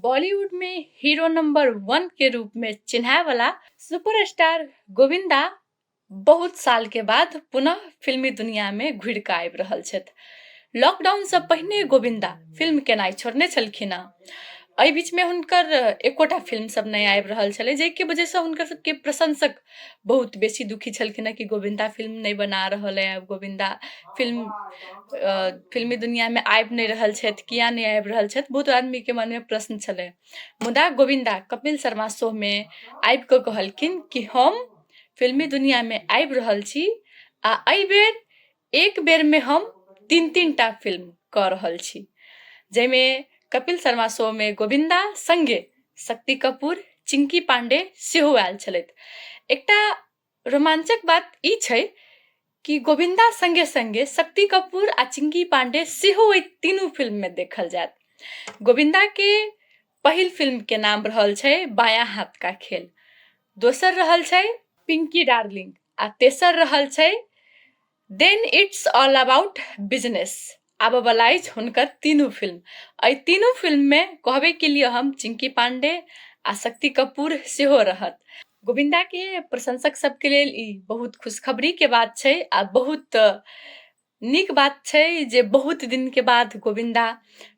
बॉलीवुड में hero number 1 के रूप में चिन्हाए वाला सुपरस्टार गोविंदा बहुत साल के बाद पुनः फिल्मी दुनिया में घुरि कऽ आबि रहल छथि। लॉकडाउन से पहिने गोविंदा फिल्म केनाइ छोड़ने छलखिन हँ। एहि बीच में हुनकर एकोटा फिल्म सब नहीं आबि रहल छलै, जाहिके वजह से हुनकर सबके प्रशंसक बहुत बेसी दुखी छलखिन हँ कि गोविंदा फिल्म नहीं बना रहल है। अब गोविंदा फिल्म फिल्मी दुनिया में आबि नहीं रहल छथि, किया नहीं आबि रहल छथि, बहुत आदमी के मन में प्रश्न छलै। मुदा गोविंदा कपिल शर्मा शो में आबि कऽ कहलखिन कि हम फिल्मी दुनिया में आबि रहल छी आ एहि बेर एक बेर में हम 3-3टा फिल्म कऽ रहल छी, जाहिमे कपिल शर्मा शो में गोविंदा संगे शक्ति कपूर, चिंकी पांडे सेहो आयल छलथि। एकटा रोमांचक बात ई छै कि गोविंदा संगे संगे शक्ति कपूर आ चिंकी पांडे सेहो एहि तीनू फिल्म में देखल जायत। गोविंदा के पहिल फिल्म के नाम रहल छै बायां हाथ का खेल, दोसर रहल छै पिंकी डार्लिंग आ तेसर रहल छै देन इट्स ऑल अबाउट बिजनेस। आब वाला अछि हुनकर तीनू फिल्म। एहि तीनू फिल्म में कहबे के लिए हम चिंकी पांडे आ शक्ति कपूर सेहो रहत। गोविंदा के प्रशंसक सबके लेल ई बहुत खुशखबरी के बात छै आ बहुत नीक बात छै जे बहुत दिन के बाद गोविंदा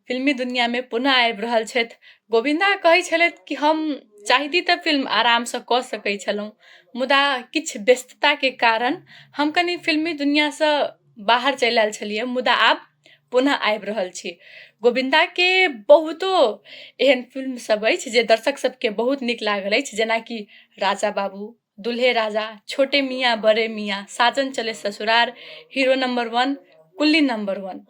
फिल्मी दुनिया में पुनः आबि रहल छथि। गोविंदा कहै छलथि कि हम चाहिती तऽ फिल्म आराम से कऽ सकै छलहुँ, मुदा किछु व्यस्तता के कारण हम कनी फिल्मी दुनिया से बाहर चलि आयल छलियै, मुदा आब पुनः आबि रहल छी। गोविंदा के बहुतो एहन फिल्म सब अछि जे दर्शक सबके बहुत नीक लागल अछि, जेनाकि राजा बाबू, दुल्हे राजा, छोटे मियाँ बड़े मियाँ, साजन चले ससुरार, हीरो नंबर 1, कुल्ली नंबर 1।